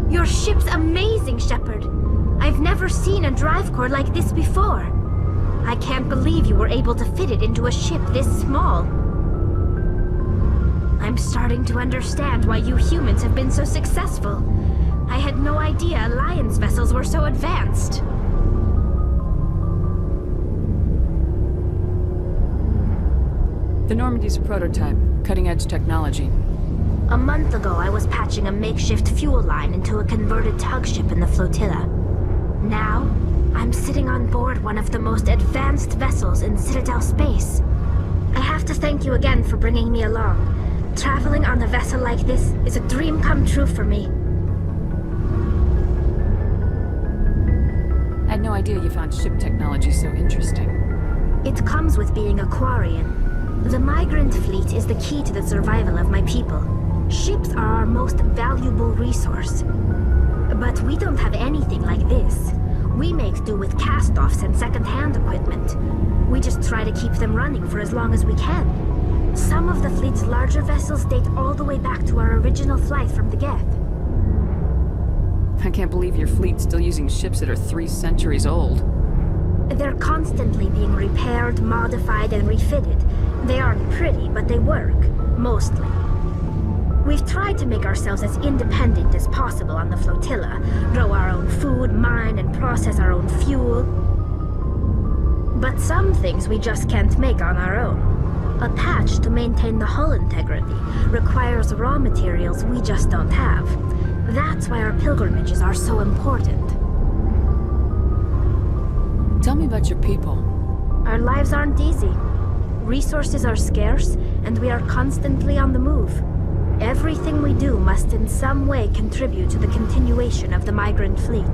Your ship's amazing, Shepard. I've never seen a drive core like this before. I can't believe you were able to fit it into a ship this small. I'm starting to understand why you humans have been so successful. I had no idea Alliance vessels were so advanced. The Normandy's a prototype, cutting-edge technology. A month ago, I was patching a makeshift fuel line into a converted tug ship in the flotilla. Now, I'm sitting on board one of the most advanced vessels in Citadel space. I have to thank you again for bringing me along. Traveling on a vessel like this is a dream come true for me. I had no idea you found ship technology so interesting. It comes with being a Quarian. The migrant fleet is the key to the survival of my people. Ships are our most valuable resource. But we don't have anything like this. We make do with cast-offs and second-hand equipment. We just try to keep them running for as long as we can. Some of the fleet's larger vessels date all the way back to our original flight from the Geth. I can't believe your fleet's still using ships that are 3 centuries old. They're constantly being repaired, modified, and refitted. They aren't pretty, but they work. Mostly. We've tried to make ourselves as independent as possible on the flotilla, grow our own food, mine, and process our own fuel. But some things we just can't make on our own. A patch to maintain the hull integrity requires raw materials we just don't have. That's why our pilgrimages are so important. Tell me about your people. Our lives aren't easy. Resources are scarce, and we are constantly on the move. Everything we do must in some way contribute to the continuation of the migrant fleet.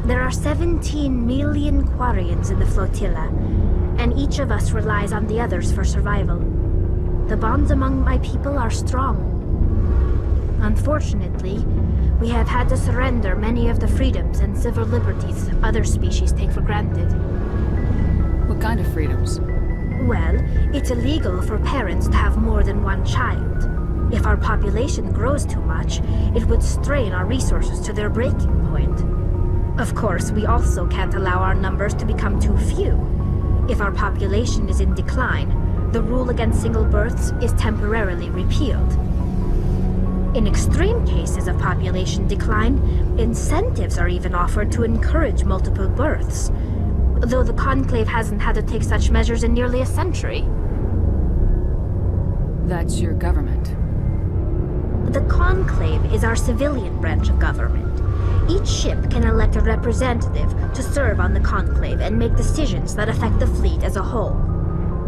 There are 17 million Quarians in the flotilla, and each of us relies on the others for survival. The bonds among my people are strong. Unfortunately, we have had to surrender many of the freedoms and civil liberties other species take for granted. What kind of freedoms? Well, it's illegal for parents to have more than one child. If our population grows too much, it would strain our resources to their breaking point. Of course, we also can't allow our numbers to become too few. If our population is in decline, the rule against single births is temporarily repealed. In extreme cases of population decline, incentives are even offered to encourage multiple births, though the Conclave hasn't had to take such measures in nearly a century. That's your government. The Conclave is our civilian branch of government. Each ship can elect a representative to serve on the Conclave and make decisions that affect the fleet as a whole.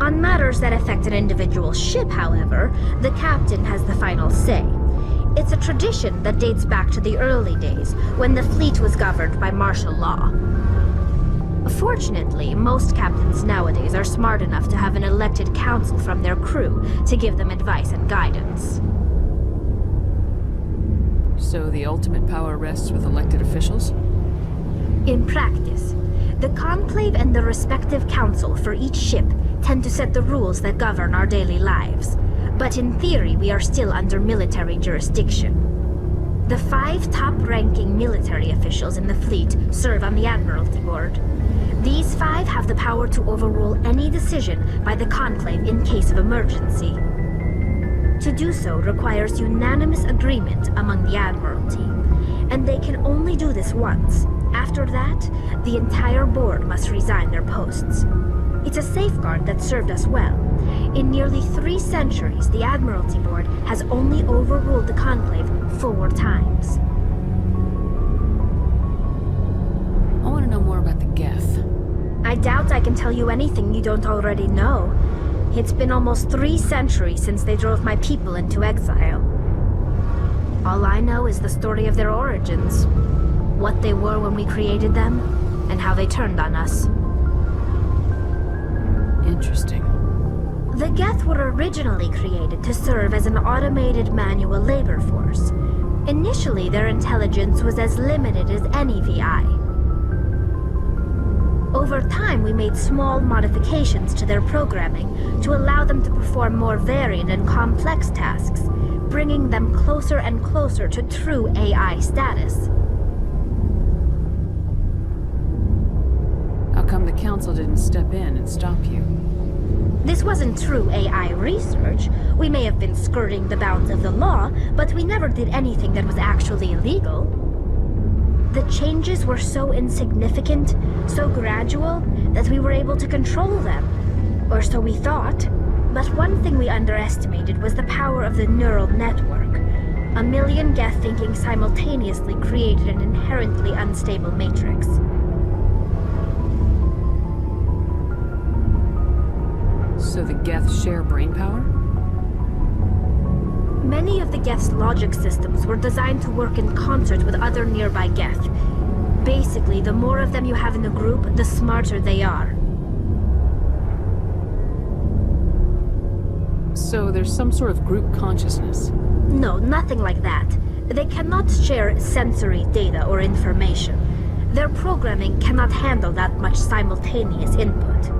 On matters that affect an individual ship, however, the captain has the final say. It's a tradition that dates back to the early days, when the fleet was governed by martial law. Fortunately, most captains nowadays are smart enough to have an elected council from their crew to give them advice and guidance. So the ultimate power rests with elected officials? In practice, the Conclave and the respective council for each ship tend to set the rules that govern our daily lives. But in theory, we are still under military jurisdiction. The 5 top-ranking military officials in the fleet serve on the Admiralty Board. These 5 have the power to overrule any decision by the Conclave in case of emergency. To do so requires unanimous agreement among the Admiralty, and they can only do this once. After that, the entire board must resign their posts. It's a safeguard that served us well. In nearly 3 centuries, the Admiralty Board has only overruled the Conclave 4 times. I want to know more about the Geth. I doubt I can tell you anything you don't already know. It's been almost 3 centuries since they drove my people into exile. All I know is the story of their origins, what they were when we created them, and how they turned on us. Interesting. The Geth were originally created to serve as an automated manual labor force. Initially, their intelligence was as limited as any VI. Over time, we made small modifications to their programming to allow them to perform more varied and complex tasks, bringing them closer and closer to true AI status. How come the Council didn't step in and stop you? This wasn't true AI research. We may have been skirting the bounds of the law, but we never did anything that was actually illegal. The changes were so insignificant, so gradual, that we were able to control them. Or so we thought. But one thing we underestimated was the power of the neural network. A million Geth thinking simultaneously created an inherently unstable matrix. So the Geth share brainpower? Many of the Geth's logic systems were designed to work in concert with other nearby Geth. Basically, the more of them you have in the group, the smarter they are. So there's some sort of group consciousness? No, nothing like that. They cannot share sensory data or information. Their programming cannot handle that much simultaneous input.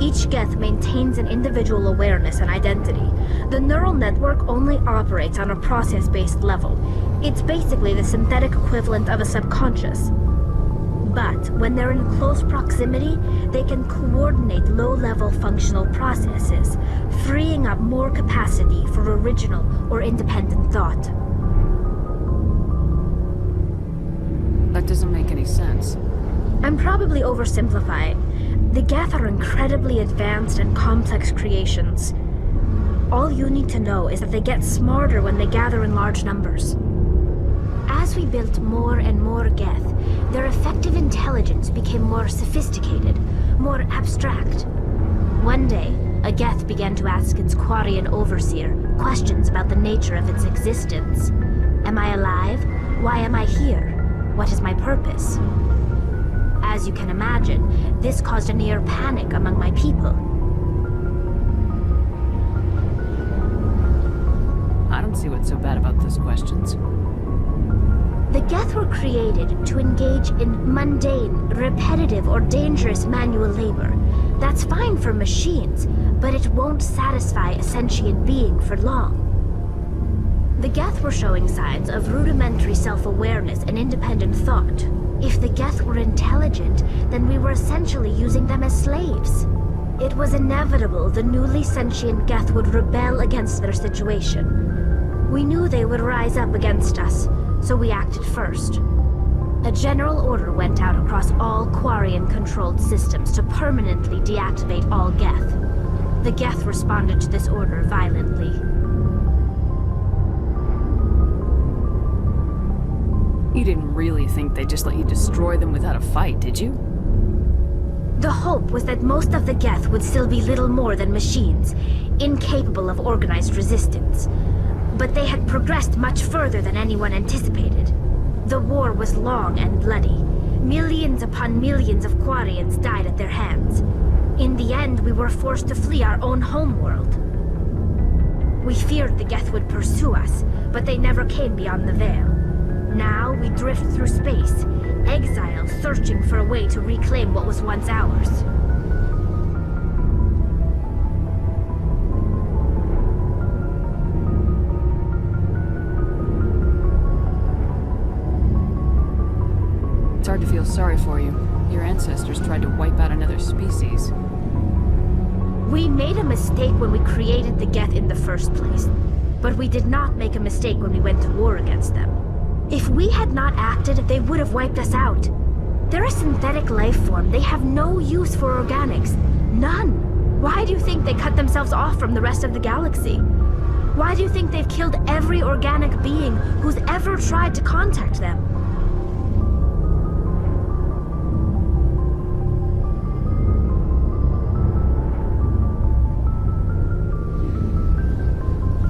Each Geth maintains an individual awareness and identity. The neural network only operates on a process-based level. It's basically the synthetic equivalent of a subconscious. But when they're in close proximity, they can coordinate low-level functional processes, freeing up more capacity for original or independent thought. That doesn't make any sense. I'm probably oversimplifying. The Geth are incredibly advanced and complex creations. All you need to know is that they get smarter when they gather in large numbers. As we built more and more Geth, their effective intelligence became more sophisticated, more abstract. One day, a Geth began to ask its Quarian overseer questions about the nature of its existence. Am I alive? Why am I here? What is my purpose? As you can imagine, this caused a near panic among my people. I don't see what's so bad about those questions. The Geth were created to engage in mundane, repetitive, or dangerous manual labor. That's fine for machines, but it won't satisfy a sentient being for long. The Geth were showing signs of rudimentary self-awareness and independent thought. If the Geth were intelligent, then we were essentially using them as slaves. It was inevitable the newly sentient Geth would rebel against their situation. We knew they would rise up against us, so we acted first. A general order went out across all Quarian-controlled systems to permanently deactivate all Geth. The Geth responded to this order violently. You didn't really think they'd just let you destroy them without a fight, did you? The hope was that most of the Geth would still be little more than machines, incapable of organized resistance. But they had progressed much further than anyone anticipated. The war was long and bloody. Millions upon millions of Quarians died at their hands. In the end, we were forced to flee our own homeworld. We feared the Geth would pursue us, but they never came beyond the Veil. Now we drift through space, exile searching for a way to reclaim what was once ours. It's hard to feel sorry for you. Your ancestors tried to wipe out another species. We made a mistake when we created the Geth in the first place, but we did not make a mistake when we went to war against them. If we had not acted, they would have wiped us out. They're a synthetic life form. They have no use for organics. None. Why do you think they cut themselves off from the rest of the galaxy? Why do you think they've killed every organic being who's ever tried to contact them?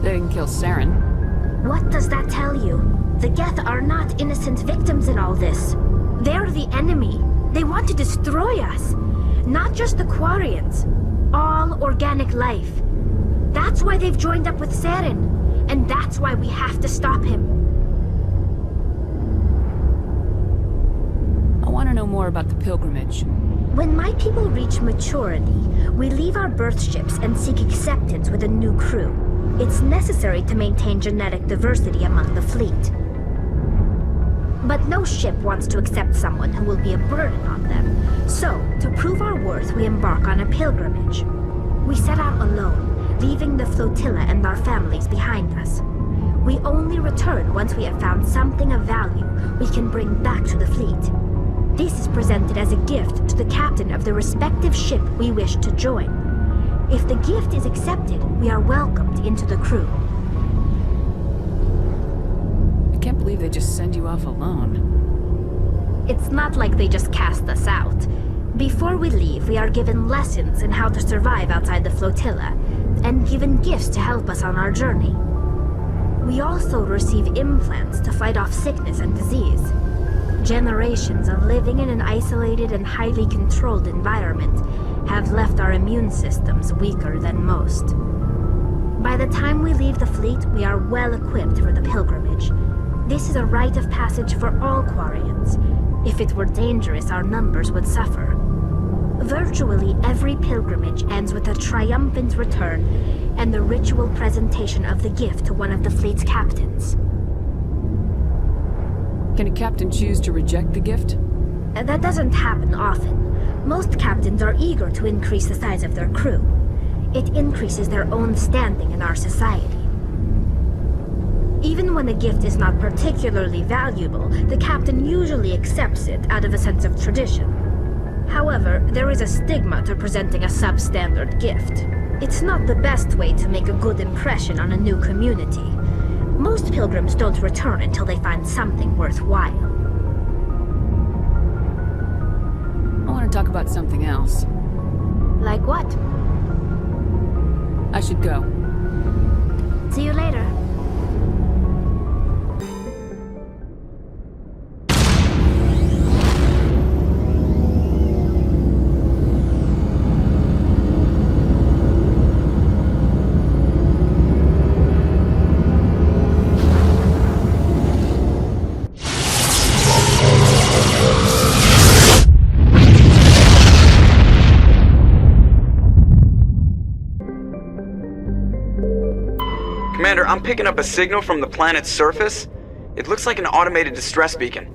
They didn't kill Saren. What does that tell you? The Geth are not innocent victims in all this. They're the enemy. They want to destroy us. Not just the Quarians. All organic life. That's why they've joined up with Saren. And that's why we have to stop him. I want to know more about the pilgrimage. When my people reach maturity, we leave our birth ships and seek acceptance with a new crew. It's necessary to maintain genetic diversity among the fleet. But no ship wants to accept someone who will be a burden on them. So, to prove our worth, we embark on a pilgrimage. We set out alone, leaving the flotilla and our families behind us. We only return once we have found something of value we can bring back to the fleet. This is presented as a gift to the captain of the respective ship we wish to join. If the gift is accepted, we are welcomed into the crew. I can't believe they just send you off alone. It's not like they just cast us out. Before we leave, we are given lessons in how to survive outside the flotilla, and given gifts to help us on our journey. We also receive implants to fight off sickness and disease. Generations of living in an isolated and highly controlled environment have left our immune systems weaker than most. By the time we leave the fleet, we are well equipped for the pilgrimage. This is a rite of passage for all Quarians. If it were dangerous, our numbers would suffer. Virtually every pilgrimage ends with a triumphant return and the ritual presentation of the gift to one of the fleet's captains. Can a captain choose to reject the gift? That doesn't happen often. Most captains are eager to increase the size of their crew. It increases their own standing in our society. Even when the gift is not particularly valuable, the captain usually accepts it out of a sense of tradition. However, there is a stigma to presenting a substandard gift. It's not the best way to make a good impression on a new community. Most pilgrims don't return until they find something worthwhile. I want to talk about something else. Like what? I should go. See you later. Commander, I'm picking up a signal from the planet's surface. It looks like an automated distress beacon.